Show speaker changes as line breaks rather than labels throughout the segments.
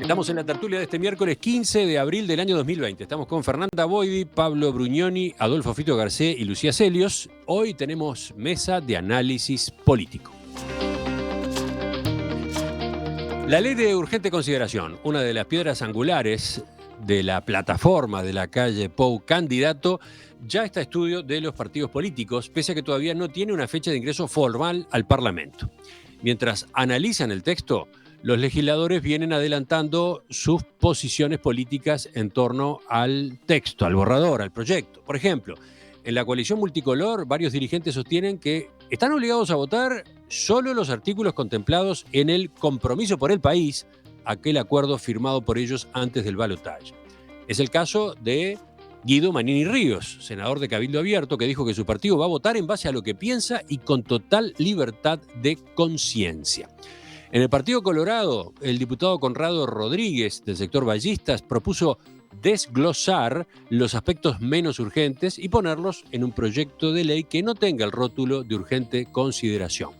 Estamos en la tertulia de este miércoles 15 de abril del año 2020. Estamos con Fernanda Boidi, Pablo Brugnoni, Adolfo Fito Garcés y Lucía Celios. Hoy tenemos mesa de análisis político. La ley de urgente consideración, una de las piedras angulares de la plataforma de la calle Pou candidato, ya está a estudio de los partidos políticos, pese a que todavía no tiene una fecha de ingreso formal al Parlamento. Mientras analizan el texto, los legisladores vienen adelantando sus posiciones políticas en torno al texto, al borrador, al proyecto. Por ejemplo, en la coalición multicolor, varios dirigentes sostienen que están obligados a votar solo los artículos contemplados en el Compromiso por el País, aquel acuerdo firmado por ellos antes del balotaje. Es el caso de Guido Manini Ríos, senador de Cabildo Abierto, que dijo que su partido va a votar en base a lo que piensa y con total libertad de conciencia. En el Partido Colorado, el diputado Conrado Rodríguez, del sector Ballistas, propuso desglosar los aspectos menos urgentes y ponerlos en un proyecto de ley que no tenga el rótulo de urgente consideración.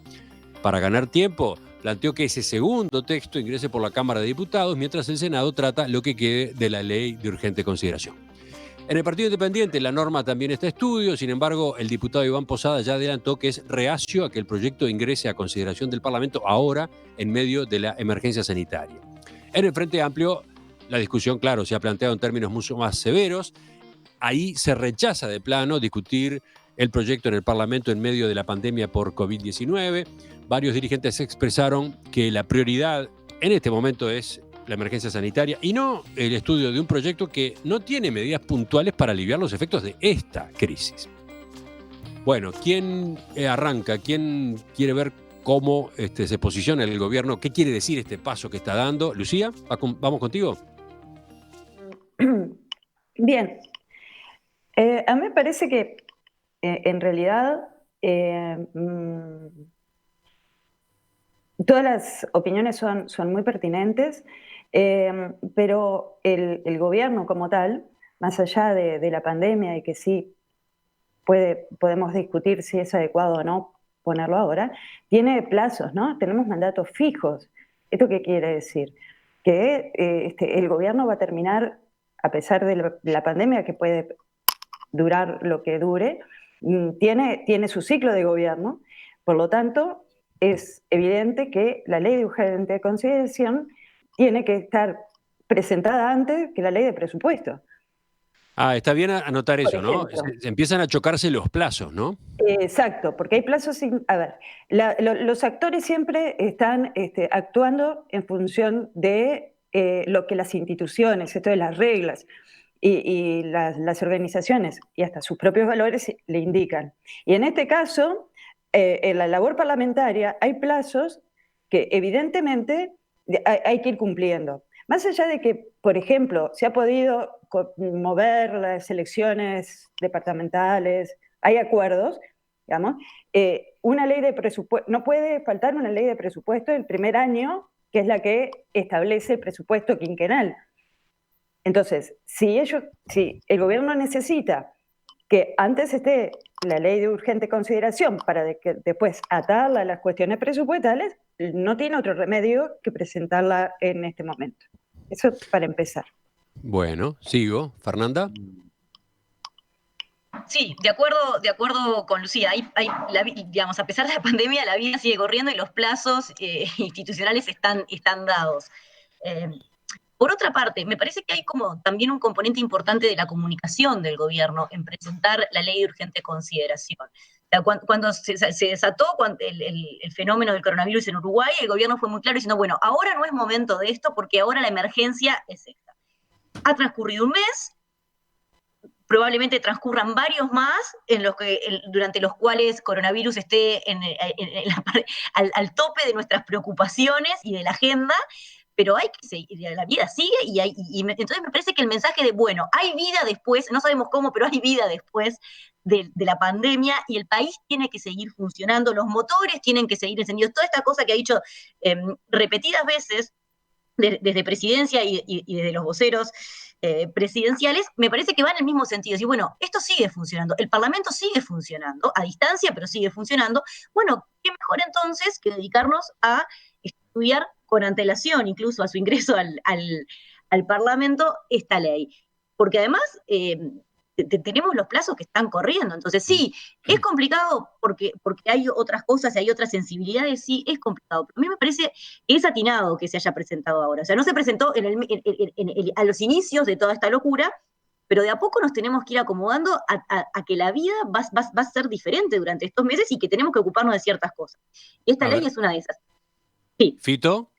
Para ganar tiempo, planteó que ese segundo texto ingrese por la Cámara de Diputados, mientras el Senado trata lo que quede de la ley de urgente consideración. En el Partido Independiente la norma también está a estudio, sin embargo, el diputado Iván Posada ya adelantó que es reacio a que el proyecto ingrese a consideración del Parlamento ahora, en medio de la emergencia sanitaria. En el Frente Amplio, la discusión, claro, se ha planteado en términos mucho más severos. Ahí se rechaza de plano discutir el proyecto en el Parlamento en medio de la pandemia por COVID-19. Varios dirigentes expresaron que la prioridad en este momento es la emergencia sanitaria y no el estudio de un proyecto que no tiene medidas puntuales para aliviar los efectos de esta crisis. Bueno, ¿quién arranca? ¿Quién quiere ver cómo se posiciona el gobierno? ¿Qué quiere decir este paso que está dando? Lucía, ¿vamos contigo?
Bien. A mí me parece que en realidad todas las opiniones son muy pertinentes, pero el gobierno como tal, más allá de la pandemia y que sí podemos discutir si es adecuado o no ponerlo ahora, tiene plazos, ¿no? Tenemos mandatos fijos. ¿Esto qué quiere decir? Que el gobierno va a terminar, a pesar de la pandemia, que puede durar lo que dure, tiene su ciclo de gobierno. Por lo tanto, es evidente que la ley de urgente consideración tiene que estar presentada antes que la ley de presupuesto.
Está bien anotar
Por
eso, ¿no?
ejemplo.
Se empiezan a chocarse los plazos, ¿no?
Exacto, porque hay plazos. A ver, los actores siempre están actuando en función de lo que las instituciones, esto de las reglas y las organizaciones y hasta sus propios valores le indican. Y en este caso, en la labor parlamentaria hay plazos que evidentemente hay que ir cumpliendo. Más allá de que, por ejemplo, se ha podido mover las elecciones departamentales, hay acuerdos, digamos, una ley de presupuesto, no puede faltar una ley de presupuesto el primer año, que es la que establece el presupuesto quinquenal. Entonces, si el gobierno necesita que antes esté la ley de urgente consideración para que después atarla a las cuestiones presupuestales, no tiene otro remedio que presentarla en este momento. Eso para empezar.
Bueno, sigo. Fernanda.
Sí, de acuerdo con Lucía. Digamos, a pesar de la pandemia, la vida sigue corriendo y los plazos institucionales están dados. Por otra parte, me parece que hay como también un componente importante de la comunicación del gobierno en presentar la ley de urgente consideración. O sea, cuando se desató el fenómeno del coronavirus en Uruguay, el gobierno fue muy claro diciendo, bueno, ahora no es momento de esto porque ahora la emergencia es esta. Ha transcurrido un mes, probablemente transcurran varios más durante los cuales coronavirus esté al tope de nuestras preocupaciones y de la agenda, pero hay que seguir, la vida sigue entonces me parece que el mensaje de, bueno, hay vida después, no sabemos cómo, pero hay vida después de la pandemia y el país tiene que seguir funcionando, los motores tienen que seguir encendidos, toda esta cosa que ha dicho repetidas veces desde presidencia y desde los voceros presidenciales, me parece que va en el mismo sentido. Y bueno, esto sigue funcionando, el Parlamento sigue funcionando, a distancia, pero sigue funcionando. Bueno, qué mejor entonces que dedicarnos a estudiar con antelación incluso a su ingreso al Parlamento esta ley. Porque además tenemos los plazos que están corriendo. Entonces sí, es complicado porque hay otras cosas y hay otras sensibilidades, sí, es complicado. Pero a mí me parece que es atinado que se haya presentado ahora. O sea, no se presentó a los inicios de toda esta locura, pero de a poco nos tenemos que ir acomodando a que la vida va a ser diferente durante estos meses y que tenemos que ocuparnos de ciertas cosas. Y esta ley es una de esas. Sí.
Fito,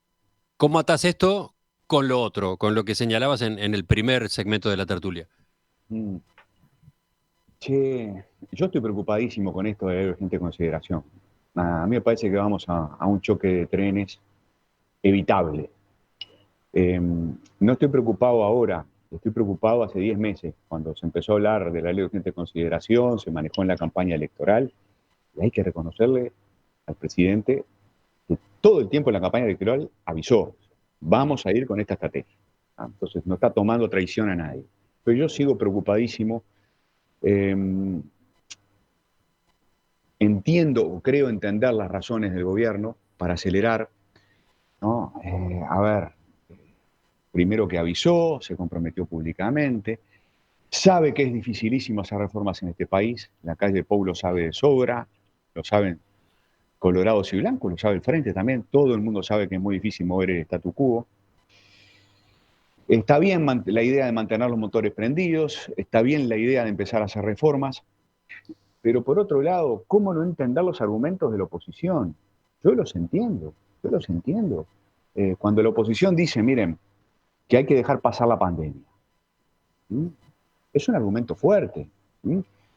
¿cómo atás esto con lo otro, con lo que señalabas en el primer segmento de la tertulia?
Che, yo estoy preocupadísimo con esto de la ley de urgente consideración. A mí me parece que vamos a un choque de trenes evitable. No estoy preocupado ahora, estoy preocupado hace 10 meses, cuando se empezó a hablar de la ley de urgente consideración, se manejó en la campaña electoral, y hay que reconocerle al presidente que todo el tiempo en la campaña electoral avisó, vamos a ir con esta estrategia. Entonces no está tomando traición a nadie. Pero yo sigo preocupadísimo. Entiendo o creo entender las razones del gobierno para acelerar, ¿no? A ver, primero que avisó, se comprometió públicamente, sabe que es dificilísimo hacer reformas en este país, la calle Pou lo sabe de sobra, lo saben colorados y blancos, lo sabe el Frente también, todo el mundo sabe que es muy difícil mover el statu quo. Está bien la idea de mantener los motores prendidos, está bien la idea de empezar a hacer reformas, pero por otro lado, ¿cómo no entender los argumentos de la oposición? Yo los entiendo. Cuando la oposición dice, miren, que hay que dejar pasar la pandemia, es un argumento fuerte.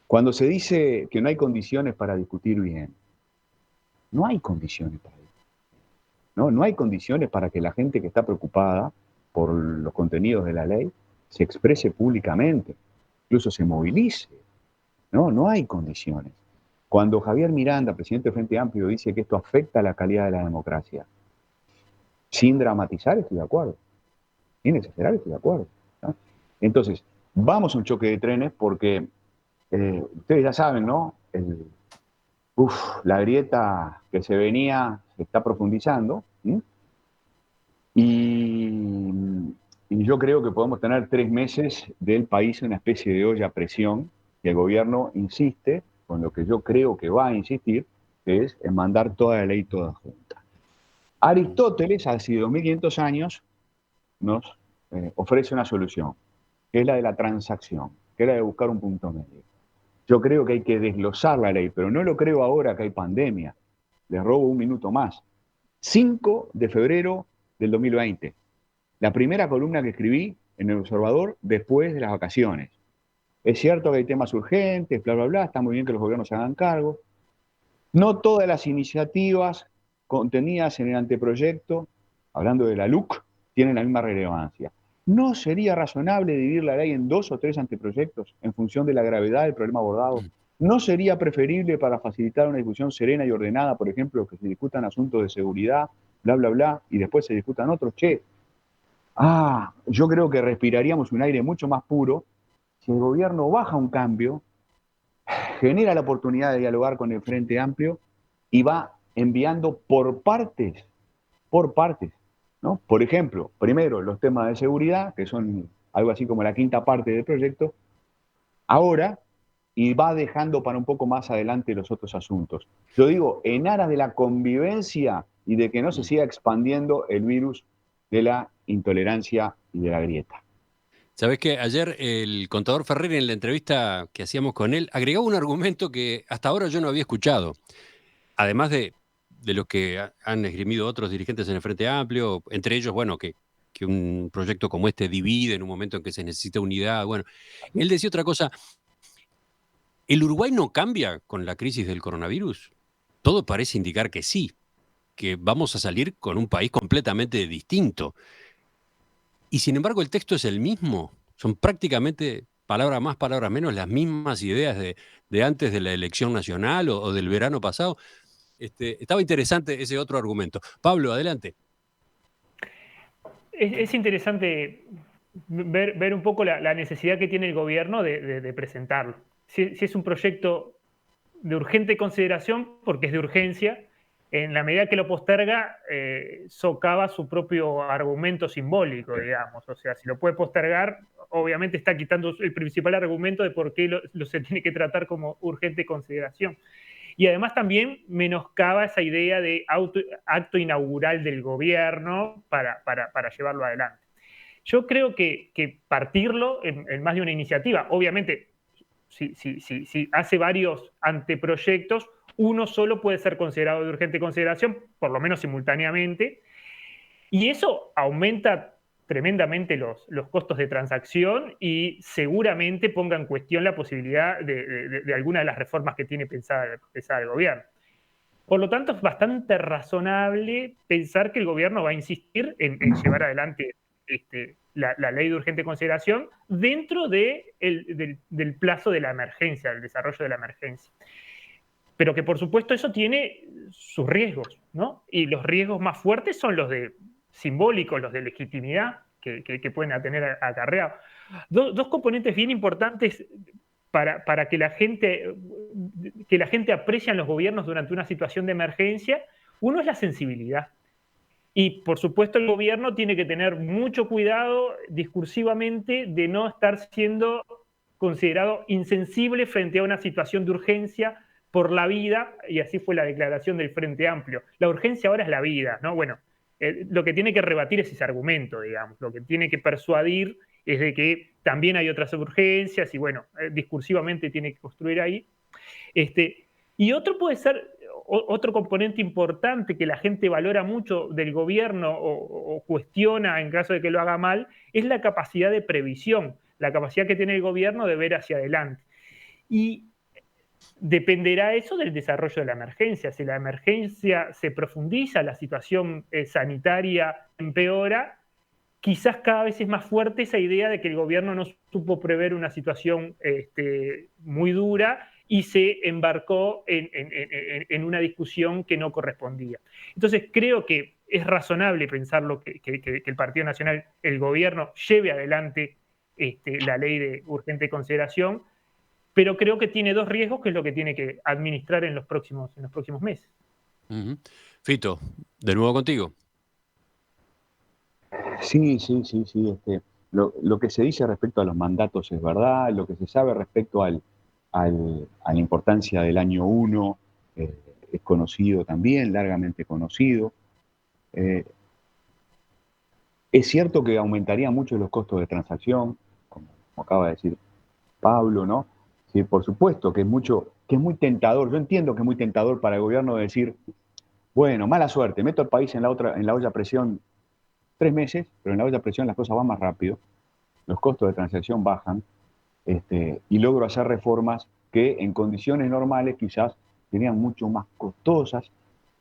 Cuando se dice que no hay condiciones para discutir bien, no hay condiciones para discutir. No hay condiciones para que la gente que está preocupada por los contenidos de la ley se exprese públicamente, incluso se movilice. No hay condiciones. Cuando Javier Miranda, presidente del Frente Amplio, dice que esto afecta a la calidad de la democracia, sin dramatizar estoy de acuerdo, sin exagerar estoy de acuerdo, ¿no? Entonces, vamos a un choque de trenes porque ustedes ya saben, ¿no? La grieta que se venía se está profundizando, ¿sí? Y yo creo que podemos tener 3 meses del país en una especie de olla a presión, que el gobierno insiste, con lo que yo creo que va a insistir, que es en mandar toda la ley toda junta. Aristóteles, hace 2500 años, nos ofrece una solución, que es la de la transacción, que es la de buscar un punto medio. Yo creo que hay que desglosar la ley, pero no lo creo ahora que hay pandemia. Les robo un minuto más. 5 de febrero del 2020. La primera columna que escribí en El Observador después de las vacaciones. Es cierto que hay temas urgentes, bla, bla, bla, está muy bien que los gobiernos se hagan cargo. No todas las iniciativas contenidas en el anteproyecto, hablando de la LUC, tienen la misma relevancia. ¿No sería razonable dividir la ley en 2 o 3 anteproyectos en función de la gravedad del problema abordado? ¿No sería preferible para facilitar una discusión serena y ordenada, por ejemplo, que se discutan asuntos de seguridad, bla, bla, bla, y después se discutan otros? Yo creo que respiraríamos un aire mucho más puro si el gobierno baja un cambio, genera la oportunidad de dialogar con el Frente Amplio y va enviando por partes, ¿no? Por ejemplo, primero los temas de seguridad, que son algo así como la 5ª parte del proyecto, ahora, y va dejando para un poco más adelante los otros asuntos. Yo digo, en aras de la convivencia y de que no se siga expandiendo el virus de la intolerancia y de la grieta.
Sabés que ayer el contador Ferrer, en la entrevista que hacíamos con él, agregaba un argumento que hasta ahora yo no había escuchado. Además de lo que han esgrimido otros dirigentes en el Frente Amplio, entre ellos, bueno, que un proyecto como este divide en un momento en que se necesita unidad. Bueno, él decía otra cosa. ¿El Uruguay no cambia con la crisis del coronavirus? Todo parece indicar que sí, que vamos a salir con un país completamente distinto. Y sin embargo el texto es el mismo. Son prácticamente, palabra más, palabra menos, las mismas ideas de antes de la elección nacional o del verano pasado. Estaba interesante ese otro argumento. Pablo, adelante.
Es interesante ver un poco la necesidad que tiene el gobierno de presentarlo. Si es un proyecto de urgente consideración, porque es de urgencia, en la medida que lo posterga, socava su propio argumento simbólico, digamos. O sea, si lo puede postergar, obviamente está quitando el principal argumento de por qué lo se tiene que tratar como urgente consideración. Y además también menoscaba esa idea de acto inaugural del gobierno para llevarlo adelante. Yo creo que partirlo en más de una iniciativa, obviamente, si hace varios anteproyectos, uno solo puede ser considerado de urgente consideración, por lo menos simultáneamente, y eso aumenta tremendamente los costos de transacción y seguramente ponga en cuestión la posibilidad de alguna de las reformas que tiene pensada el gobierno. Por lo tanto, es bastante razonable pensar que el gobierno va a insistir en llevar adelante la ley de urgente consideración dentro del plazo de la emergencia, del desarrollo de la emergencia. Pero que por supuesto eso tiene sus riesgos, ¿no? Y los riesgos más fuertes son los simbólicos, los de legitimidad que pueden tener acarreado. Dos componentes bien importantes para que la gente aprecie a los gobiernos durante una situación de emergencia. Uno es la sensibilidad. Y por supuesto el gobierno tiene que tener mucho cuidado discursivamente de no estar siendo considerado insensible frente a una situación de urgencia por la vida, y así fue la declaración del Frente Amplio. La urgencia ahora es la vida, ¿no? Bueno, lo que tiene que rebatir es ese argumento, digamos. Lo que tiene que persuadir es de que también hay otras urgencias y, bueno, discursivamente tiene que construir ahí. Y otro puede ser, otro componente importante que la gente valora mucho del gobierno o cuestiona en caso de que lo haga mal, es la capacidad de previsión, la capacidad que tiene el gobierno de ver hacia adelante. Y dependerá eso del desarrollo de la emergencia. Si la emergencia se profundiza, la situación sanitaria empeora, quizás cada vez es más fuerte esa idea de que el gobierno no supo prever una situación muy dura y se embarcó en una discusión que no correspondía. Entonces creo que es razonable pensar que el Partido Nacional, el gobierno, lleve adelante la ley de urgente consideración, pero creo que tiene dos riesgos que es lo que tiene que administrar en los próximos meses.
Fito, de nuevo contigo.
Sí. Lo que se dice respecto a los mandatos es verdad, lo que se sabe respecto a la importancia del año 1 es conocido también, largamente conocido. Es cierto que aumentaría mucho los costos de transacción, como acaba de decir Pablo, ¿no? Sí, por supuesto que es muy tentador. Yo entiendo que es muy tentador para el gobierno decir, bueno, mala suerte, meto al país en la olla a presión 3 meses, pero en la olla a presión las cosas van más rápido, los costos de transacción bajan, y logro hacer reformas que en condiciones normales quizás serían mucho más costosas,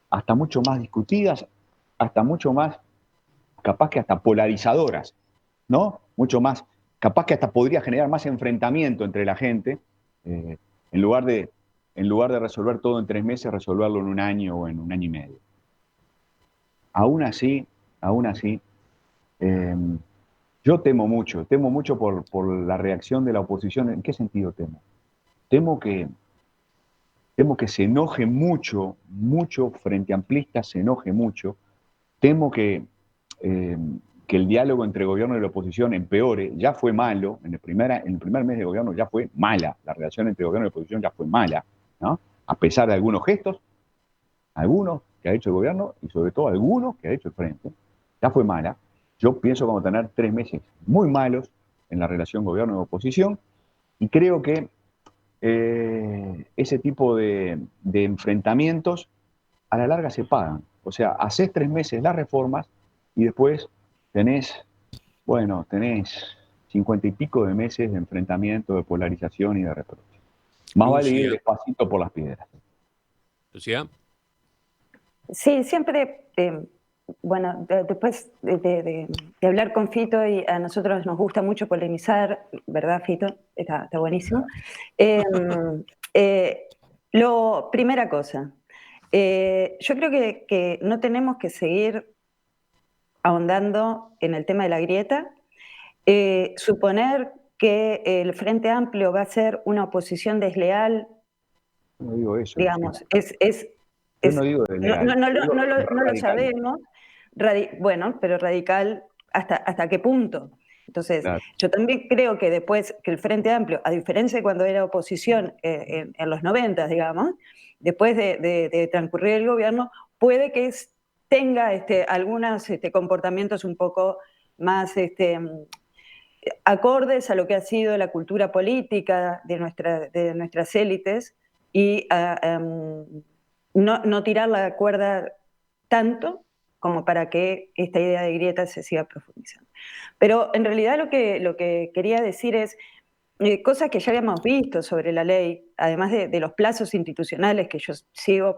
hasta mucho más discutidas, hasta mucho más, capaz que hasta polarizadoras, ¿no? Mucho más, capaz que hasta podría generar más enfrentamiento entre la gente, en lugar de resolver todo en 3 meses, resolverlo en 1 año o en 1 año y medio. Aún así, yo temo mucho por la reacción de la oposición. ¿En qué sentido temo? Temo que se enoje mucho, Frente Amplista se enoje mucho. Temo que el diálogo entre gobierno y la oposición empeore. Ya fue malo, en el primer mes de gobierno ya fue mala, la relación entre gobierno y oposición ya fue mala, ¿no? A pesar de algunos gestos, algunos que ha hecho el gobierno y sobre todo algunos que ha hecho el Frente, ya fue mala. Yo pienso que vamos a tener 3 meses muy malos en la relación gobierno-oposición y creo que ese tipo de enfrentamientos a la larga se pagan. O sea, haces 3 meses las reformas y después tenés 50 y pico de meses de enfrentamiento, de polarización y de reproche. Más vale ir despacito por las piedras.
Lucía.
Sí, siempre, bueno, después de hablar con Fito, y a nosotros nos gusta mucho polemizar, ¿verdad, Fito? Está buenísimo. Primera cosa, yo creo que no tenemos que seguir ahondando en el tema de la grieta. Suponer que el Frente Amplio va a ser una oposición desleal,
no digo eso,
digamos,
Yo no digo de legal.
No
digo
lo
radical.
sabemos. Bueno, pero radical, ¿hasta qué punto? Entonces,
Claro.
yo también creo que después que el Frente Amplio, a diferencia de cuando era oposición en los 90, digamos, después de transcurrir el gobierno, puede que tenga algunos comportamientos un poco más acordes a lo que ha sido la cultura política de nuestras élites y no tirar la cuerda tanto como para que esta idea de grieta se siga profundizando. Pero en realidad lo que quería decir es cosas que ya habíamos visto sobre la ley, además de los plazos institucionales que yo sigo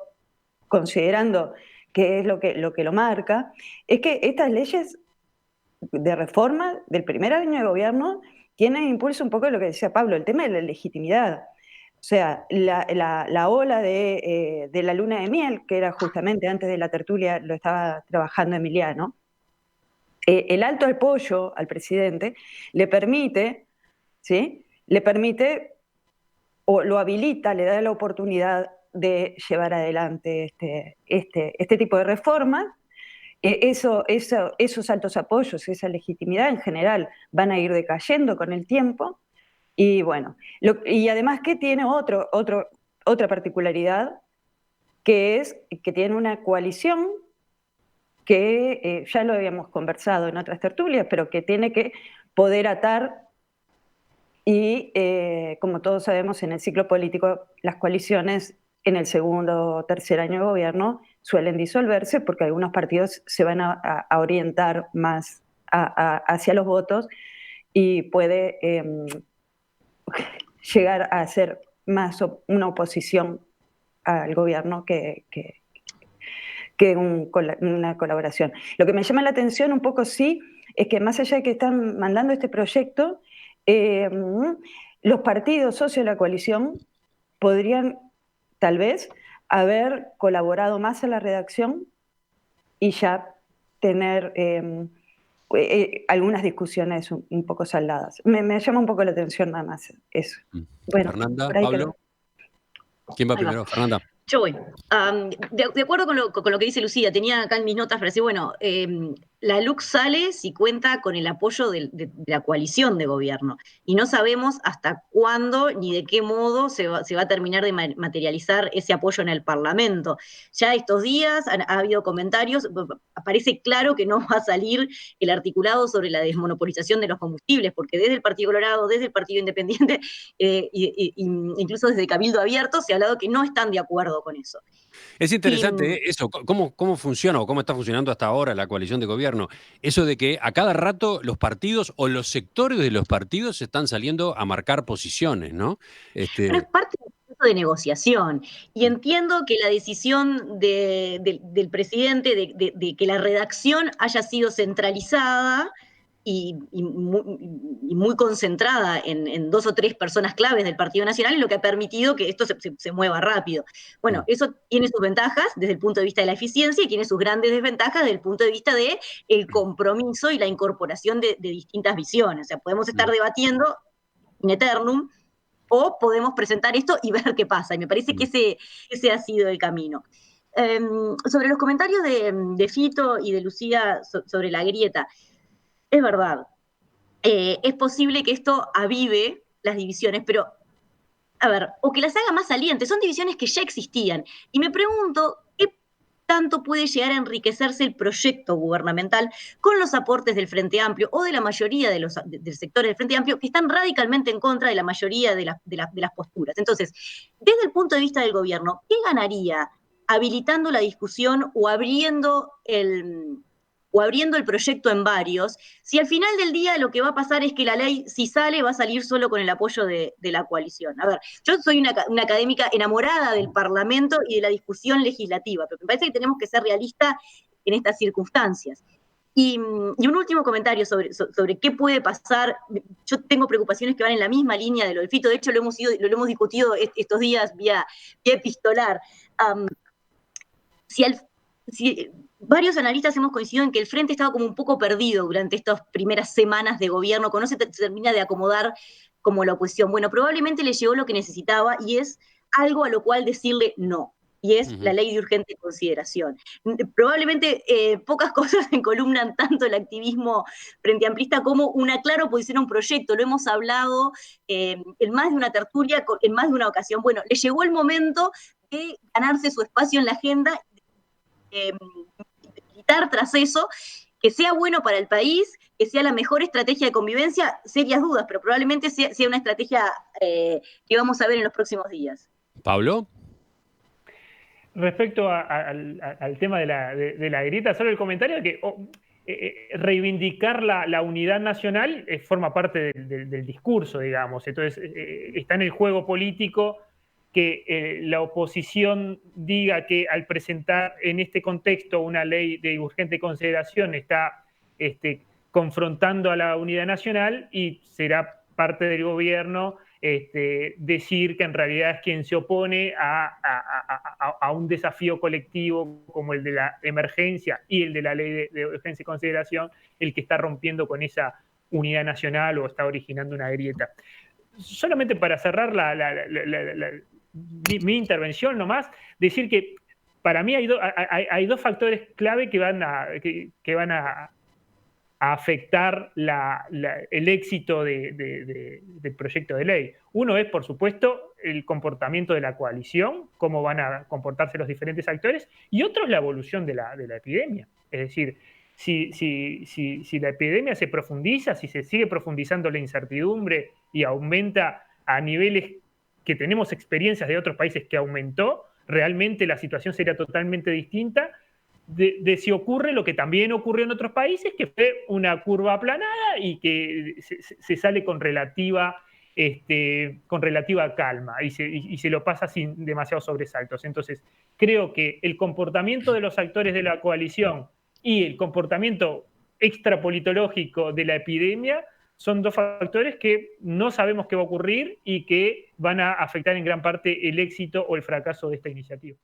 considerando que es lo que lo marca, es que estas leyes de reforma del primer año de gobierno tienen impulso un poco de lo que decía Pablo, el tema de la legitimidad. O sea, la ola de la luna de miel, que era justamente antes de la tertulia, lo estaba trabajando Emiliano, el alto apoyo al presidente le permite, ¿sí? Le permite o lo habilita, le da la oportunidad de llevar adelante este tipo de reformas. Esos altos apoyos, esa legitimidad en general van a ir decayendo con el tiempo. Y bueno, y además que tiene otra particularidad, que es que tiene una coalición que ya lo habíamos conversado en otras tertulias, pero que tiene que poder atar y, como todos sabemos, en el ciclo político, las coaliciones en el segundo o tercer año de gobierno suelen disolverse porque algunos partidos se van a orientar más hacia los votos y puede llegar a ser más una oposición al gobierno que una colaboración. Lo que me llama la atención un poco sí es que más allá de que están mandando este proyecto, los partidos socios de la coalición podrían tal vez haber colaborado más en la redacción y ya tener algunas discusiones un poco saldadas. Me llama un poco la atención nada más eso. Bueno,
Fernanda,
por ahí
Pablo. ¿Quién va primero? Fernanda.
Yo voy. De acuerdo con lo que dice Lucía, tenía acá en mis notas para decir, bueno, la LUC sale si cuenta con el apoyo de la coalición de gobierno. Y no sabemos hasta cuándo ni de qué modo se va a terminar de materializar ese apoyo en el Parlamento. Ya estos días ha habido comentarios, parece claro que no va a salir el articulado sobre la desmonopolización de los combustibles, porque desde el Partido Colorado, desde el Partido Independiente, incluso desde Cabildo Abierto, se ha hablado que no están de acuerdo con eso.
Es interesante eso, cómo funciona o cómo está funcionando hasta ahora la coalición de gobierno. Eso de que a cada rato los partidos o los sectores de los partidos están saliendo a marcar posiciones, ¿no?
Pero es parte del proceso de negociación. Y entiendo que la decisión del presidente de que la redacción haya sido centralizada y muy concentrada en 2 o 3 personas claves del Partido Nacional, es lo que ha permitido que esto se mueva rápido. Bueno, eso tiene sus ventajas desde el punto de vista de la eficiencia y tiene sus grandes desventajas desde el punto de vista del compromiso y la incorporación de distintas visiones. O sea, podemos estar debatiendo in eternum o podemos presentar esto y ver qué pasa. Y me parece que ese ha sido el camino. Sobre los comentarios de Fito y de Lucía sobre la grieta, es verdad, es posible que esto avive las divisiones, pero, a ver, o que las haga más salientes, son divisiones que ya existían. Y me pregunto, ¿qué tanto puede llegar a enriquecerse el proyecto gubernamental con los aportes del Frente Amplio o de la mayoría del sector del Frente Amplio que están radicalmente en contra de la mayoría de las posturas? Entonces, desde el punto de vista del gobierno, ¿qué ganaría habilitando la discusión o abriendo el proyecto en varios, si al final del día lo que va a pasar es que la ley, si sale, va a salir solo con el apoyo de la coalición? A ver, yo soy una académica enamorada del Parlamento y de la discusión legislativa, pero me parece que tenemos que ser realistas en estas circunstancias. Y un último comentario sobre qué puede pasar. Yo tengo preocupaciones que van en la misma línea de lo del Fito, de hecho lo hemos discutido estos días vía epistolar. Si varios analistas hemos coincidido en que el Frente estaba como un poco perdido durante estas primeras semanas de gobierno, que no se termina de acomodar como la oposición. Bueno, probablemente le llegó lo que necesitaba y es algo a lo cual decirle no. y es la ley de urgente consideración. Probablemente pocas cosas encolumnan tanto el activismo frente amplista como una clara oposición a un proyecto. Lo hemos hablado en más de una tertulia, en más de una ocasión. Bueno, le llegó el momento de ganarse su espacio en la agenda, militar tras eso, que sea bueno para el país, que sea la mejor estrategia de convivencia, serias dudas, pero probablemente sea una estrategia que vamos a ver en los próximos días.
Pablo.
Respecto al tema de la grieta, solo el comentario de que reivindicar la unidad nacional forma parte del discurso, digamos. Entonces, está en el juego político que la oposición diga que al presentar en este contexto una ley de urgente consideración está confrontando a la unidad nacional, y será parte del gobierno decir que en realidad es quien se opone a un desafío colectivo como el de la emergencia y el de la ley de urgencia y consideración, el que está rompiendo con esa unidad nacional o está originando una grieta. Solamente para cerrar mi intervención nomás, decir que para mí hay dos factores clave que van a afectar el éxito del proyecto de ley. Uno es, por supuesto, el comportamiento de la coalición, cómo van a comportarse los diferentes actores, y otro es la evolución de la epidemia. Es decir, si la epidemia se profundiza, si se sigue profundizando la incertidumbre y aumenta a niveles que tenemos experiencias de otros países que aumentó, realmente la situación sería totalmente distinta de si ocurre lo que también ocurrió en otros países, que fue una curva aplanada y que se sale con relativa calma y se lo pasa sin demasiados sobresaltos. Entonces, creo que el comportamiento de los actores de la coalición y el comportamiento extrapolitológico de la epidemia son dos factores que no sabemos qué va a ocurrir y que van a afectar en gran parte el éxito o el fracaso de esta iniciativa.